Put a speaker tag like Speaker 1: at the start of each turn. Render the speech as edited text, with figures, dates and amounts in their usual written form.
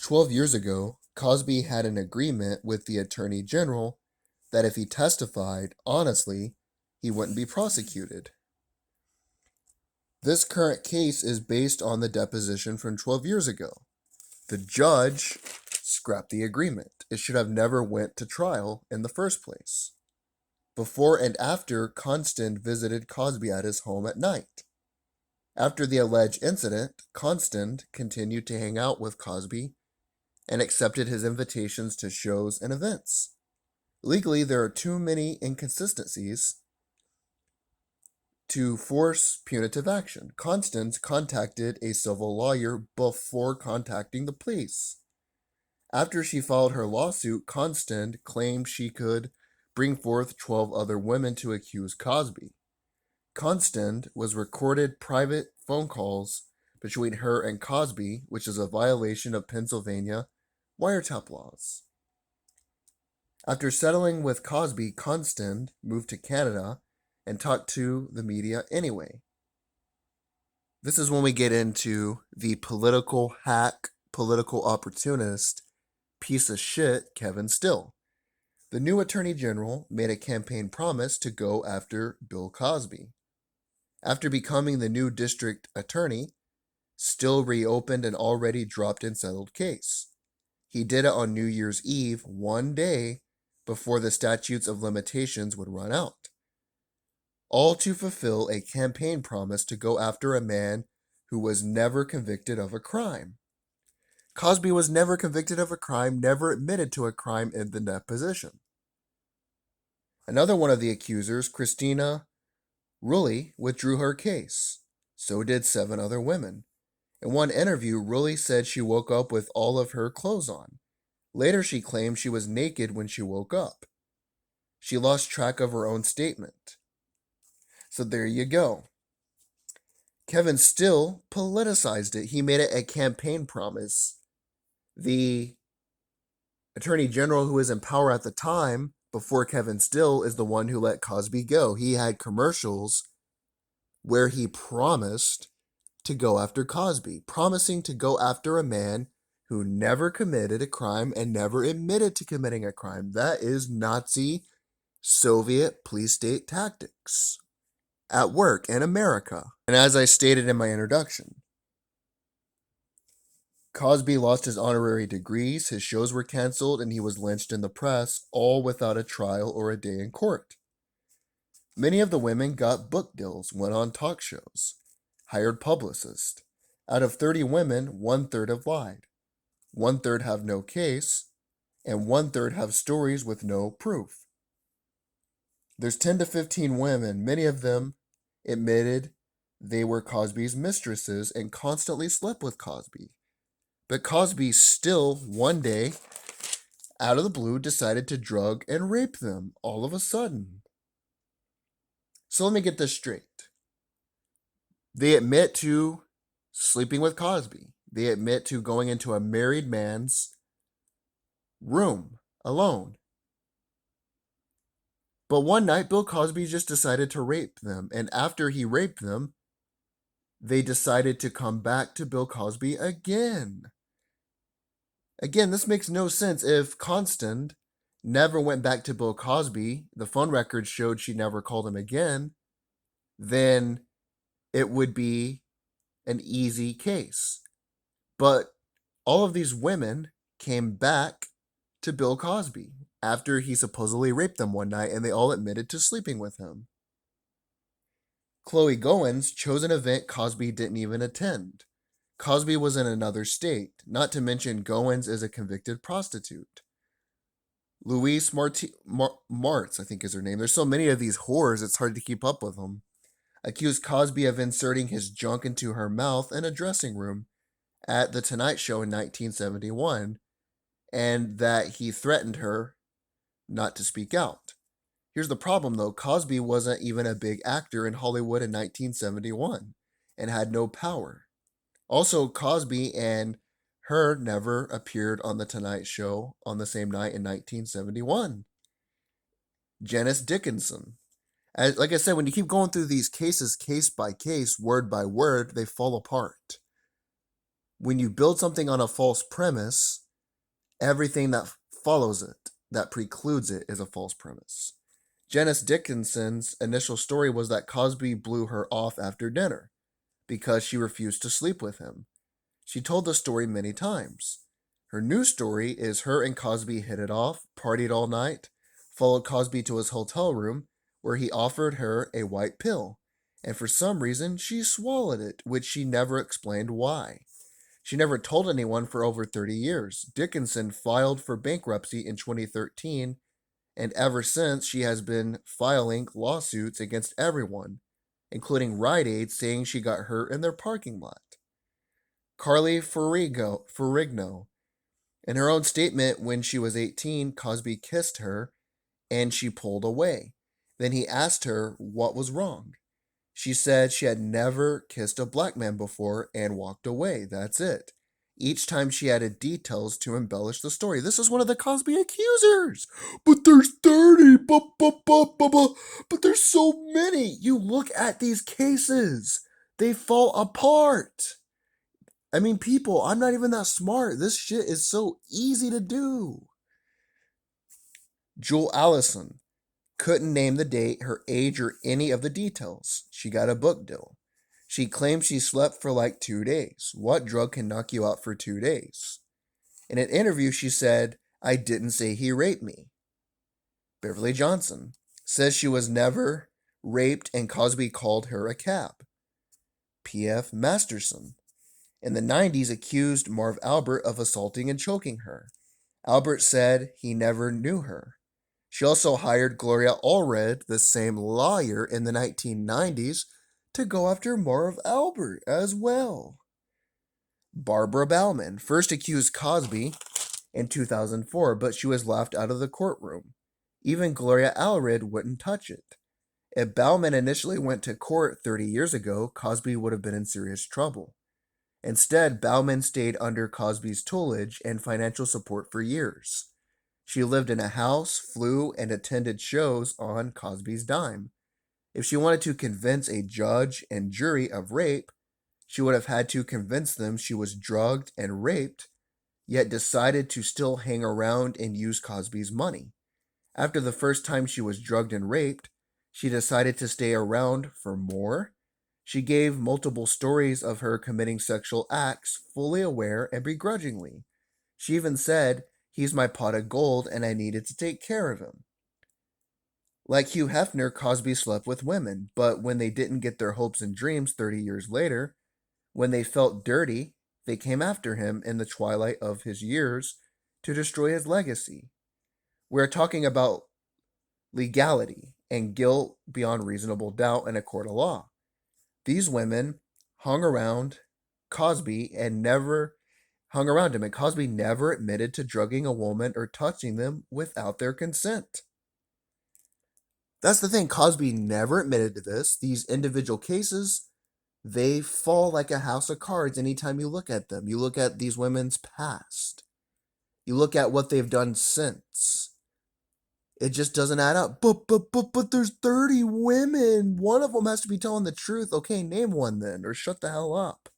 Speaker 1: 12 years ago, Cosby had an agreement with the Attorney General that if he testified honestly, he wouldn't be prosecuted. This current case is based on the deposition from 12 years ago. The judge scrapped the agreement. It should have never went to trial in the first place. Before and after, Constant visited Cosby at his home at night. After the alleged incident, Constant continued to hang out with Cosby and accepted his invitations to shows and events. Legally, there are too many inconsistencies to force punitive action. Constant contacted a civil lawyer before contacting the police. After she filed her lawsuit, Constant claimed she could bring forth 12 other women to accuse Cosby. Constant was recorded private phone calls between her and Cosby, which is a violation of Pennsylvania wiretap laws. After settling with Cosby, Constant moved to Canada and talked to the media anyway. This is when we get into the political hack, political opportunist, piece of shit, Kevin Still. The new Attorney General made a campaign promise to go after Bill Cosby. After becoming the new district attorney, Still reopened an already dropped and settled case. He did it on New Year's Eve, one day before the statutes of limitations would run out. All to fulfill a campaign promise to go after a man who was never convicted of a crime. Cosby was never convicted of a crime, never admitted to a crime in the deposition. Another one of the accusers, Christina Rulli, withdrew her case. So did 7 other women. In one interview, Rulli said she woke up with all of her clothes on. Later, she claimed she was naked when she woke up. She lost track of her own statement. So there you go. Kevin Still politicized it. He made it a campaign promise. The Attorney General who was in power at the time, before Kevin Still, is the one who let Cosby go. He had commercials where he promised to go after Cosby, promising to go after a man who never committed a crime and never admitted to committing a crime. That is Nazi Soviet police state tactics at work in America. And as I stated in my introduction, Cosby lost his honorary degrees, his shows were canceled, and he was lynched in the press, all without a trial or a day in court. Many of the women got book deals, went on talk shows, hired publicists. Out of 30 women, 1/3 have lied. 1/3 have no case, and 1/3 have stories with no proof. There's 10 to 15 women, many of them admitted they were Cosby's mistresses and constantly slept with Cosby. But Cosby still, one day, out of the blue, decided to drug and rape them all of a sudden. So let me get this straight. They admit to sleeping with Cosby. They admit to going into a married man's room alone. But one night, Bill Cosby just decided to rape them. And after he raped them, they decided to come back to Bill Cosby again. Again, this makes no sense. If Constant never went back to Bill Cosby, the phone records showed she never called him again, then it would be an easy case. But all of these women came back to Bill Cosby after he supposedly raped them one night, and they all admitted to sleeping with him. Chloe Goins chose an event Cosby didn't even attend. Cosby was in another state, not to mention Goins is a convicted prostitute. Louise Martz, I think is her name. There's so many of these whores, it's hard to keep up with them. Accused Cosby of inserting his junk into her mouth in a dressing room at The Tonight Show in 1971, and that he threatened her not to speak out. Here's the problem, though. Cosby wasn't even a big actor in Hollywood in 1971 and had no power. Also, Cosby and her never appeared on The Tonight Show on the same night in 1971. Janice Dickinson. Like I said, when you keep going through these cases, case by case, word by word, they fall apart. When you build something on a false premise, everything that follows it, that precludes it, is a false premise. Janice Dickinson's initial story was that Cosby blew her off after dinner because she refused to sleep with him. She told the story many times. Her new story is her and Cosby hit it off, partied all night, followed Cosby to his hotel room, where he offered her a white pill, and for some reason she swallowed it, which she never explained why. She never told anyone for over 30 years. Dickinson filed for bankruptcy in 2013, and ever since she has been filing lawsuits against everyone, including Rite Aid, saying she got hurt in their parking lot. Carly Ferrigno, in her own statement, when she was 18, Cosby kissed her and she pulled away. Then he asked her what was wrong. She said she had never kissed a black man before and walked away. That's it. Each time she added details to embellish the story. This is one of the Cosby accusers. But there's 30. But there's so many. You look at these cases, they fall apart. I mean, people, I'm not even that smart. This shit is so easy to do. Jewel Allison couldn't name the date, her age, or any of the details. She got a book deal. She claimed she slept for like 2 days. What drug can knock you out for 2 days? In an interview, she said, "I didn't say he raped me." Beverly Johnson says she was never raped and Cosby called her a cab. P.F. Masterson in the 90s accused Marv Albert of assaulting and choking her. Albert said he never knew her. She also hired Gloria Allred, the same lawyer, in the 1990s to go after Marv Albert as well. Barbara Bauman first accused Cosby in 2004, but she was laughed out of the courtroom. Even Gloria Allred wouldn't touch it. If Bauman initially went to court 30 years ago, Cosby would have been in serious trouble. Instead, Bauman stayed under Cosby's tutelage and financial support for years. She lived in a house, flew, and attended shows on Cosby's dime. If she wanted to convince a judge and jury of rape, she would have had to convince them she was drugged and raped, yet decided to still hang around and use Cosby's money. After the first time she was drugged and raped, she decided to stay around for more. She gave multiple stories of her committing sexual acts, fully aware and begrudgingly. She even said, "He's my pot of gold and I needed to take care of him." Like Hugh Hefner, Cosby slept with women, but when they didn't get their hopes and dreams 30 years later, when they felt dirty, they came after him in the twilight of his years to destroy his legacy. We're talking about legality and guilt beyond reasonable doubt in a court of law. These women hung around Cosby and never hung around him, and Cosby never admitted to drugging a woman or touching them without their consent. That's the thing. Cosby never admitted to this. These individual cases, they fall like a house of cards anytime you look at them. You look at these women's past. You look at what they've done since. It just doesn't add up. But there's 30 women. One of them has to be telling the truth. Okay, name one then, or shut the hell up.